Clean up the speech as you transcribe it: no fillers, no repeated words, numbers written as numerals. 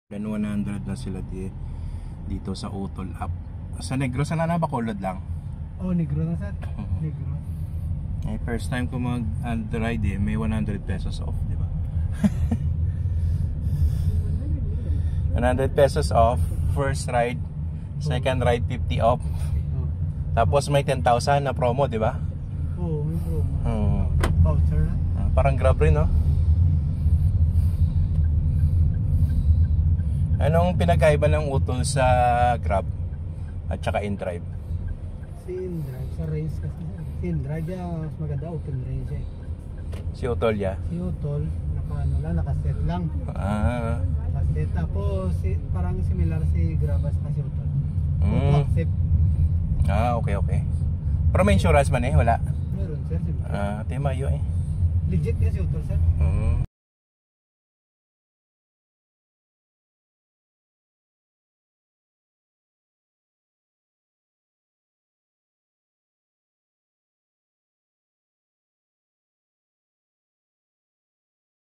Then 100 na sila dito sa Utol app. Sa Negros na Bacolod lang. Oh, Negros na sir. Negros. Eh, first time ko mag-ride may 100 pesos off, di ba? 100 pesos off, first ride, second ride 50 off. Tapos may 10,000 na promo, di ba? Oo, may promo. Voucher na. Parang Grab rin, no? Anong pinagkaiba ng Utol sa Grab at saka InDrive? Si InDrive sa range kasi. Si InDrive mas maganda, open range eh. Si Utol ya? Si Utol, nakaset lang. Nakaset. Tapos parang similar si Grab at si Utol. Accept. Okay. Pero may insurance man wala? Meron sir. Timayo eh. Legit nga si Utol sir.